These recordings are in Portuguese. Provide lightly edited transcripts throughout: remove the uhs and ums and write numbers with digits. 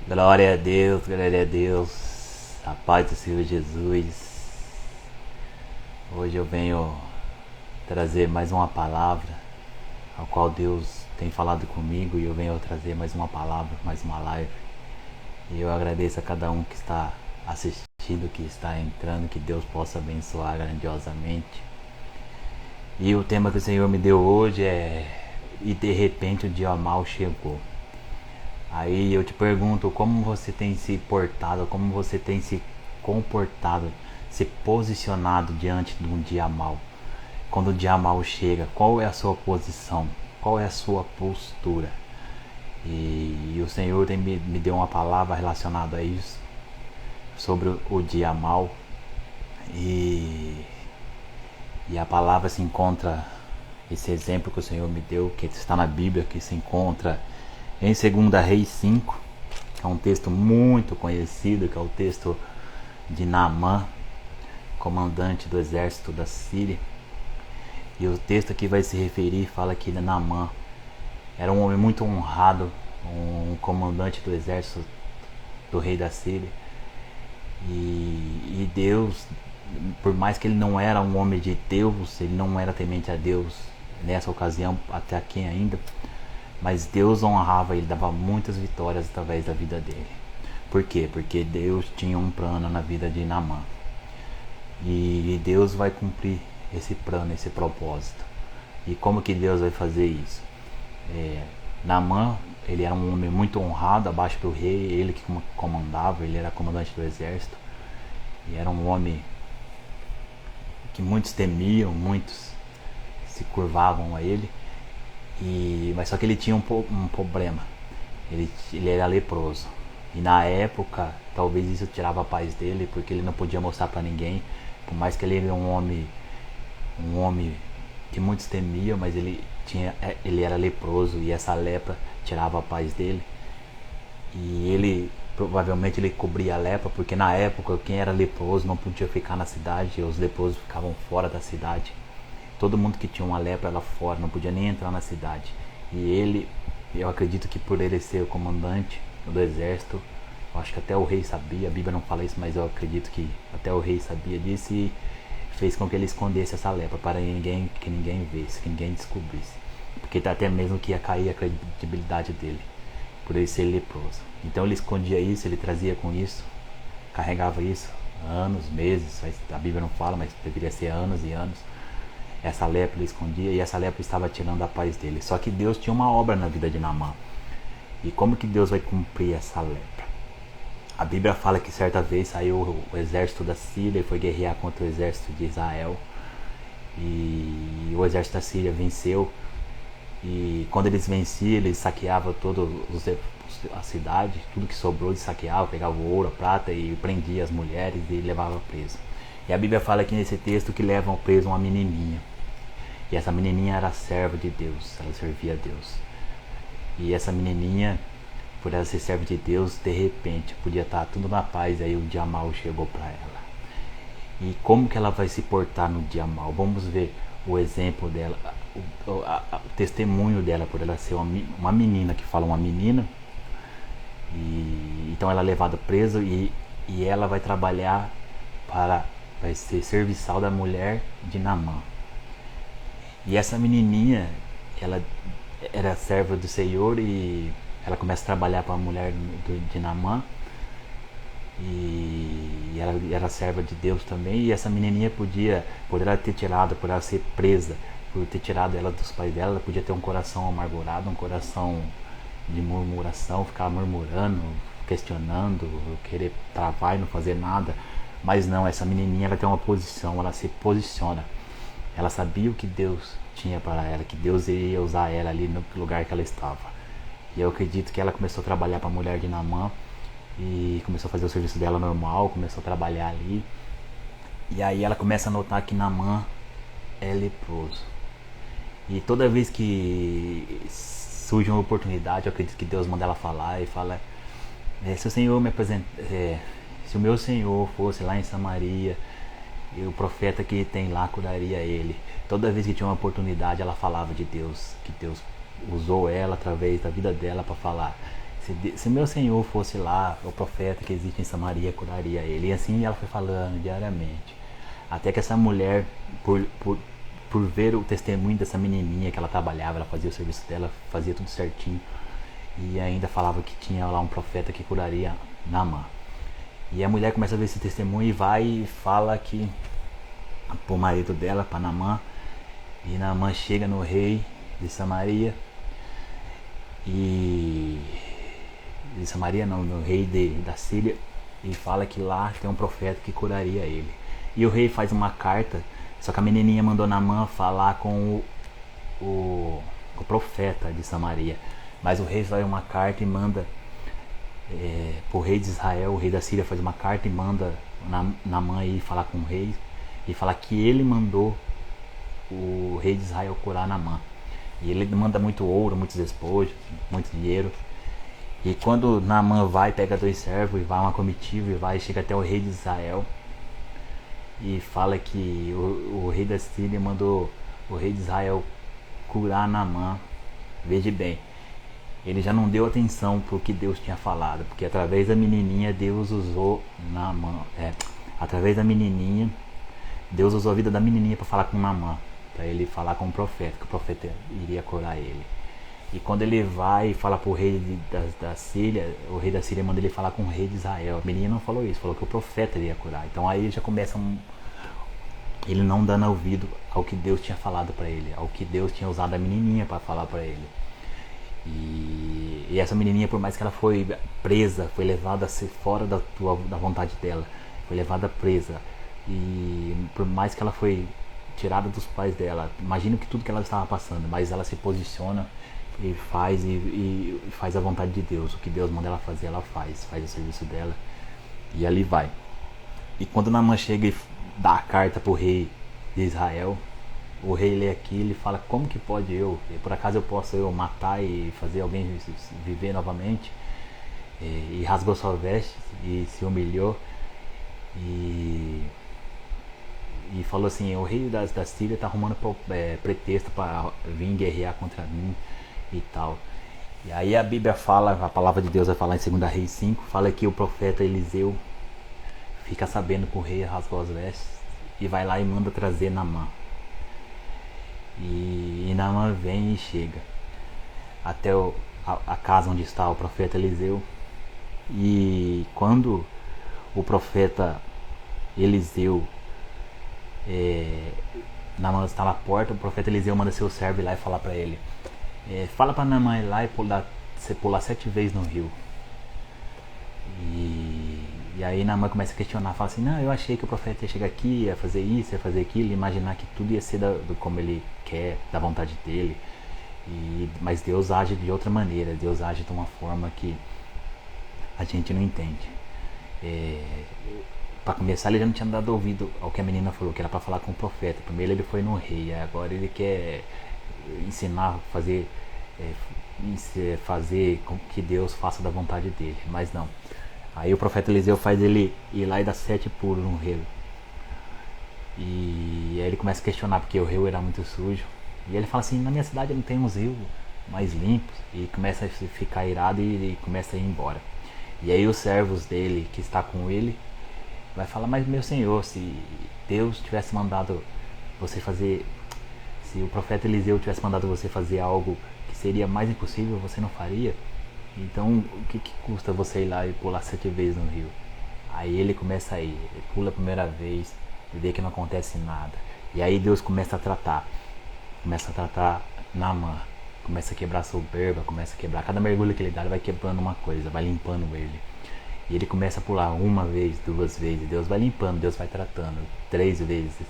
Glória a Deus, a paz do Senhor Jesus. Hoje eu venho trazer mais uma palavra, ao qual Deus tem falado comigo, e eu venho trazer mais uma palavra, mais uma live. E eu agradeço a cada um que está assistindo, que está entrando, que Deus possa abençoar grandiosamente. E o tema que o Senhor me deu hoje é: e de repente o dia mal chegou. Aí eu te pergunto, como você tem se portado, como você tem se comportado, se posicionado diante de um dia mal? Quando o dia mal chega, qual é a sua posição? Qual é a sua postura? E o Senhor me deu uma palavra relacionada a isso, sobre o dia mal. E a palavra se encontra, esse exemplo que o Senhor me deu, que está na Bíblia, que se encontra em 2 Reis 5, que é um texto muito conhecido, que é o texto de Naamã, comandante do exército da Síria. E o texto aqui vai se referir, fala que Naamã era um homem muito honrado, um comandante do exército do rei da Síria. E Deus, por mais que ele não era um homem de Deus, ele não era temente a Deus nessa ocasião, até aqui ainda, mas Deus honrava ele, dava muitas vitórias através da vida dele. Por quê? Porque Deus tinha um plano na vida de Naamã. E Deus vai cumprir esse plano, esse propósito. E como que Deus vai fazer isso? Naamã, ele era um homem muito honrado, abaixo do rei, ele que comandava, ele era comandante do exército. E era um homem que muitos temiam, muitos se curvavam a ele. Mas só que ele tinha um problema. Ele era leproso. E na época, talvez isso tirava a paz dele, porque ele não podia mostrar para ninguém. Por mais que ele era um homem que muitos temiam, mas ele era leproso, e essa lepra tirava a paz dele. E ele provavelmente ele cobria a lepra, porque na época quem era leproso não podia ficar na cidade, os leprosos ficavam fora da cidade. Todo mundo que tinha uma lepra lá fora, não podia nem entrar na cidade. E eu acredito que por ele ser o comandante do exército, eu acho que até o rei sabia, a Bíblia não fala isso, mas eu acredito que até o rei sabia disso, e fez com que ele escondesse essa lepra para que ninguém visse, que ninguém descobrisse. Porque até mesmo que ia cair a credibilidade dele, por ele ser leproso. Então ele escondia isso, ele trazia com isso, carregava isso anos, meses, a Bíblia não fala, mas deveria ser anos e anos. Essa lepra ele escondia, e essa lepra estava tirando a paz dele. Só que Deus tinha uma obra na vida de Naamã. E como que Deus vai cumprir essa lepra? A Bíblia fala que certa vez saiu o exército da Síria e foi guerrear contra o exército de Israel. E o exército da Síria venceu. E quando eles venciam, eles saqueavam toda a cidade, tudo que sobrou eles saqueavam, pegavam o ouro, a prata, e prendia as mulheres e levavam preso. E a Bíblia fala aqui nesse texto que levam preso uma menininha. E essa menininha era serva de Deus, ela servia a Deus. E essa menininha, por ela ser serva de Deus, de repente podia estar tudo na paz, aí o dia mal chegou para ela. E como que ela vai se portar no dia mal? Vamos ver o exemplo dela, o testemunho dela, por ela ser uma menina, que fala uma menina. E então ela é levada presa, e ela vai trabalhar vai ser serviçal da mulher de Naamã. E essa menininha, ela era serva do Senhor, e ela começa a trabalhar para a mulher de Naamã. E ela era serva de Deus também. E essa menininha por ela ter tirado, por ela ser presa, por ter tirado ela dos pais dela, ela podia ter um coração amargurado, um coração de murmuração, ficar murmurando, questionando, querer travar e não fazer nada. Mas não, essa menininha, ela tem uma posição, ela se posiciona. Ela sabia o que Deus tinha para ela, que Deus iria usar ela ali no lugar que ela estava. E eu acredito que ela começou a trabalhar para a mulher de Naamã, e começou a fazer o serviço dela normal, começou a trabalhar ali. E aí ela começa a notar que Naamã é leproso. E toda vez que surge uma oportunidade, eu acredito que Deus manda ela falar, e fala: se o Senhor me apresentar, se o meu Senhor fosse lá em Samaria, e o profeta que tem lá curaria ele. Toda vez que tinha uma oportunidade, ela falava de Deus, que Deus usou ela através da vida dela para falar: se meu senhor fosse lá, o profeta que existe em Samaria curaria ele. E assim ela foi falando diariamente. Até que essa mulher, por ver o testemunho dessa menininha que ela trabalhava, ela fazia o serviço dela, fazia tudo certinho. E ainda falava que tinha lá um profeta que curaria Naamã. E a mulher começa a ver esse testemunho e vai e fala que pro marido dela, para Naamã. E Naamã chega no rei de Samaria e de Samaria não, no rei da Síria, e fala que lá tem um profeta que curaria ele. E o rei faz uma carta, só que a menininha mandou Naamã falar com o profeta de Samaria. Mas o rei faz uma carta e manda pro rei de Israel. O rei da Síria faz uma carta e manda Naamã ir falar com o rei e falar que ele mandou o rei de Israel curar Naamã. E ele manda muito ouro, muitos despojos, muito dinheiro. E quando Naamã vai, pega 2 servos e vai uma comitiva e vai, chega até o rei de Israel e fala que o rei da Síria mandou o rei de Israel curar Naamã. Veja bem, ele já não deu atenção pro que Deus tinha falado, porque através da menininha Deus usou Naamã, através da menininha Deus usou a vida da menininha para falar com Naamã, para ele falar com o profeta, que o profeta iria curar ele. E quando ele vai e fala pro rei da Síria, o rei da Síria manda ele falar com o rei de Israel. A menina não falou isso, falou que o profeta iria curar. Então aí já começa ele não dando ouvido ao que Deus tinha falado para ele, ao que Deus tinha usado a menininha para falar para ele. E essa menininha, por mais que ela foi presa, foi levada a ser fora da vontade dela, foi levada presa, e por mais que ela foi tirada dos pais dela, imagina que tudo que ela estava passando, mas ela se posiciona e faz a vontade de Deus. O que Deus manda ela fazer, ela faz o serviço dela e ali vai. E quando Naamã chega e dá a carta pro rei de Israel, o rei lê aquilo e fala: como que pode por acaso eu posso matar e fazer alguém viver novamente? E rasgou sua veste e se humilhou e falou assim: o rei da Síria está arrumando pretexto para vir guerrear contra mim e tal. E aí a Bíblia fala, a palavra de Deus vai falar em 2 Reis 5, fala que o profeta Eliseu fica sabendo que o rei rasgou as vestes e vai lá e manda trazer Naamã. E Naamã vem e chega até a casa onde está o profeta Eliseu. E quando o profeta Eliseu, Naamã está na porta, o profeta Eliseu manda seu servo ir lá e falar para ele: fala para Naamã ir lá e pular 7 vezes no rio. E aí Naamã começa a questionar, fala assim: não, eu achei que o profeta ia chegar aqui, ia fazer isso, ia fazer aquilo, imaginar que tudo ia ser como ele quer, da vontade dele. Mas Deus age de outra maneira, Deus age de uma forma que a gente não entende. Para começar, ele já não tinha dado ouvido ao que a menina falou, que era para falar com o profeta. Primeiro ele foi no rei, agora ele quer ensinar, fazer com que Deus faça da vontade dele, mas não. Aí o profeta Eliseu faz ele ir lá e dar 7 pulos no rio. E aí ele começa a questionar, porque o rio era muito sujo. E ele fala assim: na minha cidade não tem uns rios mais limpos. E começa a ficar irado e começa a ir embora. E aí os servos dele, que está com ele, vai falar: mas meu senhor, se Deus tivesse mandado você fazer, se o profeta Eliseu tivesse mandado você fazer algo que seria mais impossível, você não faria? Então o que custa você ir lá e pular 7 vezes no rio? Aí ele começa a ir, ele pula a primeira vez e vê que não acontece nada. E aí Deus começa a tratar Naamã, começa a quebrar a soberba, começa a quebrar, cada mergulho que ele dá, ele vai quebrando uma coisa, vai limpando ele. E ele começa a pular 1 vez, 2 vezes, Deus vai limpando, Deus vai tratando, 3 vezes.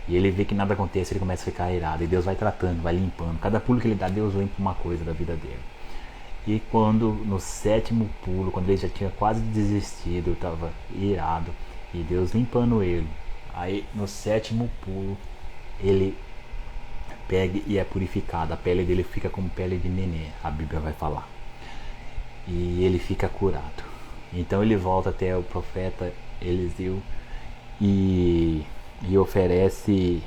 E ele vê que nada acontece, ele começa a ficar irado, e Deus vai tratando, vai limpando. Cada pulo que ele dá, Deus limpa uma coisa da vida dele. E quando no 7º pulo, quando ele já tinha quase desistido, estava irado, e Deus limpando ele, aí no 7º pulo ele pega e é purificado, a pele dele fica como pele de nenê, a Bíblia vai falar, e ele fica curado. Então ele volta até o profeta Eliseu e oferece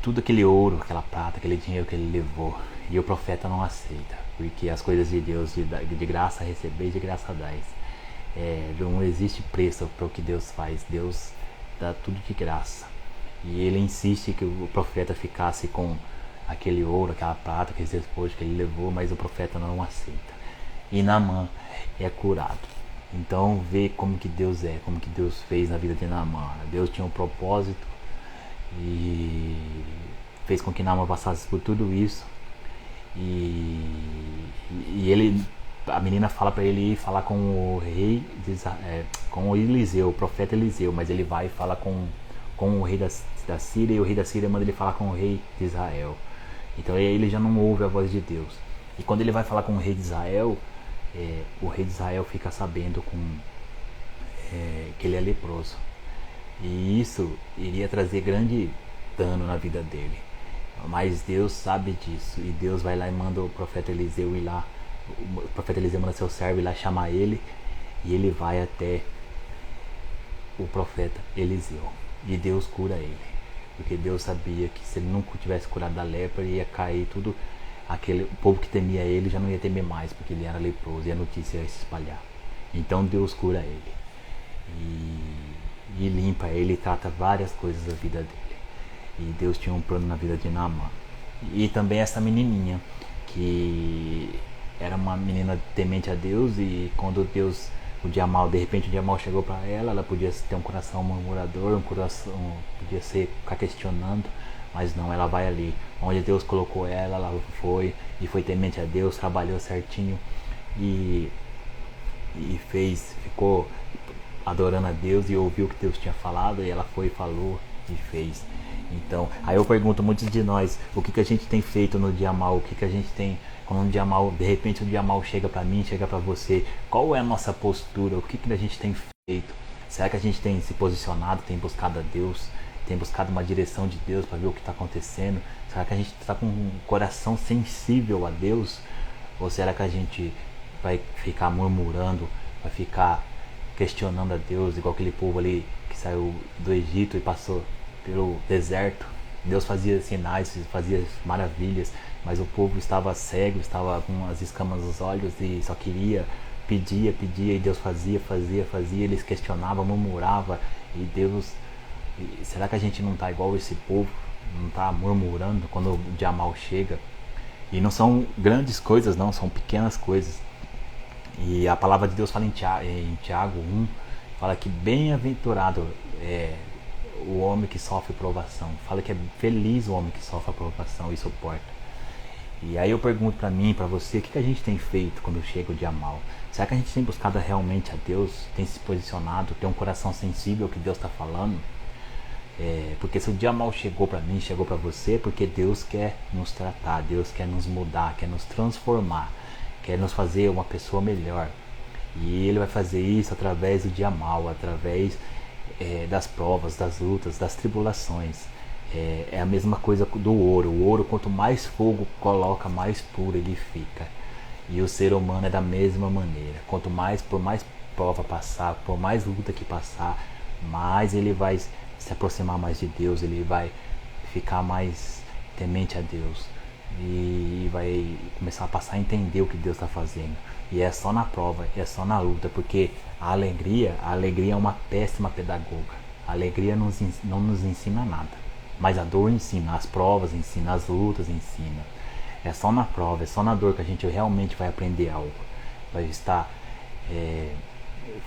tudo aquele ouro, aquela prata, aquele dinheiro que ele levou. E o profeta não aceita. porque as coisas de Deus, de graça receber, de graça dais. Não existe preço para o que Deus faz. Deus dá tudo de graça. E ele insiste que o profeta ficasse com aquele ouro, aquela prata, aqueles despojos que ele levou, mas o profeta não aceita. E Naamã é curado. Então vê como que Deus é, como que Deus fez na vida de Naamã. Deus tinha um propósito e fez com que Naamã passasse por tudo isso. E ele, a menina fala para ele ir falar com o rei, com o Eliseu, o profeta Eliseu, mas ele vai e fala com o rei da Síria, e o rei da Síria manda ele falar com o rei de Israel. Então ele já não ouve a voz de Deus. E quando ele vai falar com o rei de Israel, o rei de Israel fica sabendo que ele é leproso. E isso iria trazer grande dano na vida dele. Mas Deus sabe disso. E Deus vai lá e manda o profeta Eliseu ir lá. O profeta Eliseu manda seu servo ir lá chamar ele. E ele vai até o profeta Eliseu. E Deus cura ele. Porque Deus sabia que se ele nunca tivesse curado da lepra, ia cair tudo. O povo que temia ele já não ia temer mais, porque ele era leproso e a notícia ia se espalhar. Então Deus cura ele. E limpa ele e trata várias coisas da vida dele. E Deus tinha um plano na vida de Naamã. E também essa menininha, que era uma menina temente a Deus, e quando Deus, de repente o dia mal chegou para ela, ela podia ter um coração murmurador, podia ficar questionando, mas não, ela vai ali, onde Deus colocou ela foi, e foi temente a Deus, trabalhou certinho, e ficou adorando a Deus, e ouviu o que Deus tinha falado, e ela foi, falou e fez. Então, aí eu pergunto muitos de nós, o que a gente tem feito no dia mal, o que a gente tem, quando um dia mal, de repente um dia mal chega para mim, chega para você, qual é a nossa postura, o que a gente tem feito? Será que a gente tem se posicionado, tem buscado a Deus, tem buscado uma direção de Deus para ver o que está acontecendo? Será que a gente está com um coração sensível a Deus? Ou será que a gente vai ficar murmurando, vai ficar questionando a Deus, igual aquele povo ali que saiu do Egito e passou pelo deserto? Deus fazia sinais, fazia maravilhas, mas o povo estava cego, estava com as escamas nos olhos e só pedia, e Deus fazia, eles questionavam, murmuravam, e Deus... Será que a gente não está igual esse povo? Não está murmurando quando o dia mal chega? E não são grandes coisas, não, são pequenas coisas. E a palavra de Deus fala em Tiago 1, fala que bem-aventurado é o homem que sofre provação. Fala que é feliz o homem que sofre a provação e suporta. E aí eu pergunto para mim, para você, o que a gente tem feito quando chega o dia mal? Será que a gente tem buscado realmente a Deus? Tem se posicionado? Tem um coração sensível ao que Deus está falando? Porque se o dia mal chegou para mim, chegou para você, porque Deus quer nos tratar, Deus quer nos mudar, quer nos transformar, quer nos fazer uma pessoa melhor. E Ele vai fazer isso através do dia mal, através das provas, das lutas, das tribulações. É a mesma coisa do ouro. O ouro, quanto mais fogo coloca, mais puro ele fica. E o ser humano é da mesma maneira. Por mais prova passar, por mais luta que passar, mais ele vai se aproximar mais de Deus, ele vai ficar mais temente a Deus e vai começar a passar a entender o que Deus está fazendo. E é só na prova, é só na luta, porque a alegria é uma péssima pedagoga. A alegria não nos ensina nada, mas a dor ensina, as provas ensinam, as lutas ensinam. É só na prova, é só na dor que a gente realmente vai aprender algo, vai estar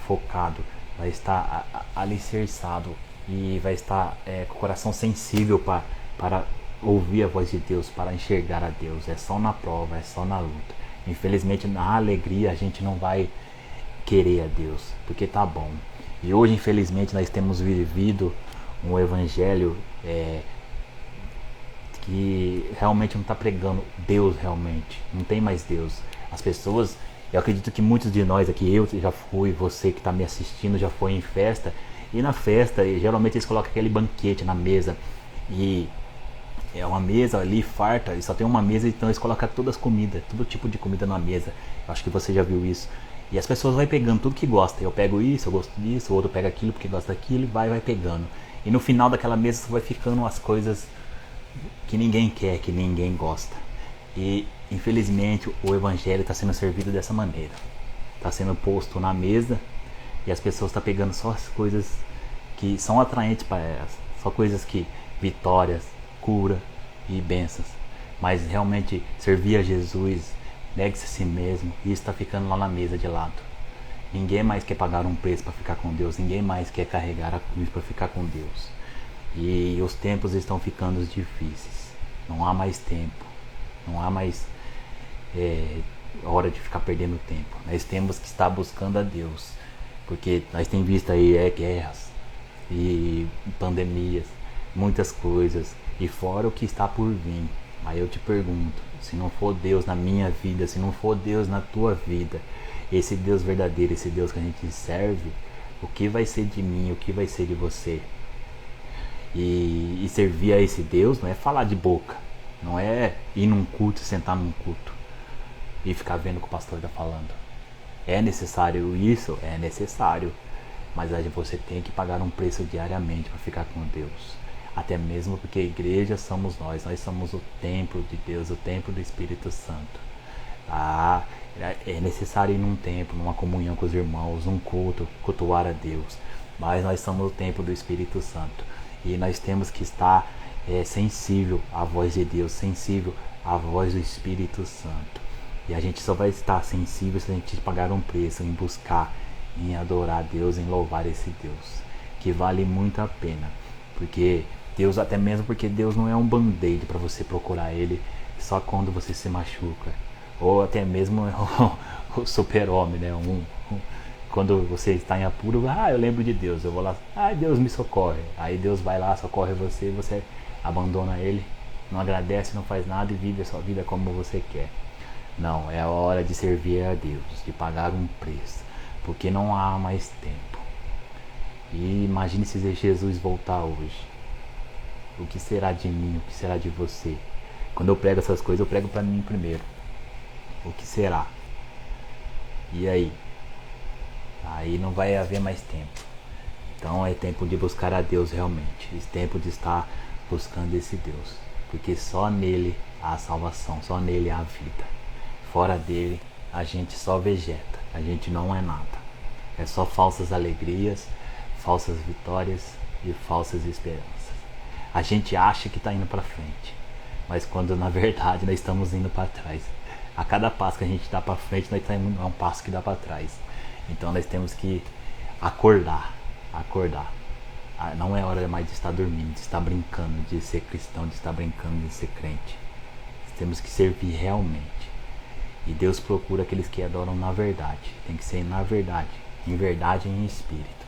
focado, vai estar alicerçado e vai estar com o coração sensível para ouvir a voz de Deus, para enxergar a Deus. É só na prova, é só na luta. Infelizmente, na alegria a gente não vai querer a Deus, porque tá bom. E hoje, infelizmente, nós temos vivido um evangelho que realmente não está pregando Deus realmente. Não tem mais Deus. As pessoas, eu acredito que muitos de nós aqui, eu já fui, você que está me assistindo já foi em festa, e na festa geralmente eles colocam aquele banquete na mesa, e é uma mesa ali farta, e só tem uma mesa, então eles colocam todas as comidas, todo tipo de comida na mesa. Eu acho que você já viu isso. E as pessoas vão pegando tudo que gosta. Eu pego isso, eu gosto disso, o outro pega aquilo porque gosta daquilo, e vai pegando. E no final daquela mesa vai ficando as coisas que ninguém quer, que ninguém gosta. E infelizmente o evangelho está sendo servido dessa maneira. Está sendo posto na mesa e as pessoas estão pegando só as coisas que são atraentes para elas. Só coisas que, vitórias, cura e bênçãos. Mas realmente servir a Jesus, negue-se a si mesmo, e isso está ficando lá na mesa de lado. Ninguém mais quer pagar um preço para ficar com Deus. Ninguém mais quer carregar a cruz para ficar com Deus. E os tempos estão ficando difíceis. Não há mais tempo. Não há mais hora de ficar perdendo tempo. Nós temos que estar buscando a Deus. Porque nós temos visto aí guerras e pandemias, muitas coisas. E fora o que está por vir. Aí eu te pergunto, se não for Deus na minha vida, se não for Deus na tua vida, esse Deus verdadeiro, esse Deus que a gente serve, o que vai ser de mim, o que vai ser de você? E servir a esse Deus não é falar de boca, não é ir num culto, sentar num culto e ficar vendo o que o pastor está falando. É necessário isso? É necessário, mas aí você tem que pagar um preço diariamente para ficar com Deus. Até mesmo porque a igreja somos nós somos o templo de Deus, o templo do Espírito Santo. É necessário ir num templo, numa comunhão com os irmãos, num culto, cultuar a Deus. Mas nós somos o templo do Espírito Santo. E nós temos que estar sensível à voz de Deus, sensível à voz do Espírito Santo. E a gente só vai estar sensível se a gente pagar um preço, em buscar, em adorar a Deus, em louvar esse Deus. Que vale muito a pena. Porque Deus, até mesmo porque Deus não é um band-aid para você procurar Ele só quando você se machuca. Ou até mesmo o super-homem, né? Quando você está em apuro, eu lembro de Deus, eu vou lá, Deus me socorre. Aí Deus vai lá, socorre você, e você abandona Ele, não agradece, não faz nada e vive a sua vida como você quer. Não, é a hora de servir a Deus, de pagar um preço, porque não há mais tempo. E imagine se Jesus voltar hoje. O que será de mim? O que será de você? Quando eu prego essas coisas, eu prego para mim primeiro. O que será? E aí? Aí não vai haver mais tempo. Então é tempo de buscar a Deus realmente. É tempo de estar buscando esse Deus. Porque só nele há salvação, só nele há vida. Fora dele, a gente só vegeta. A gente não é nada. É só falsas alegrias, falsas vitórias e falsas esperanças. A gente acha que está indo para frente, mas quando na verdade nós estamos indo para trás. A cada passo que a gente dá para frente, nós estamos a um passo que dá para trás. Então nós temos que acordar. Não é hora mais de estar dormindo, de estar brincando, de ser cristão, de estar brincando, de ser crente. Nós temos que servir realmente. E Deus procura aqueles que adoram na verdade. Tem que ser na verdade, em verdade e em espírito.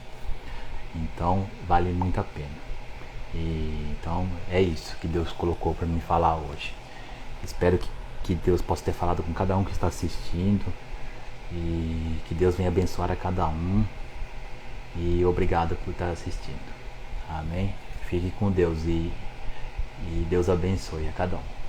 Então vale muito a pena. Então é isso que Deus colocou para mim falar hoje. Espero que Deus possa ter falado com cada um que está assistindo. E que Deus venha abençoar a cada um. E obrigado por estar assistindo. Amém? Fique com Deus e Deus abençoe a cada um.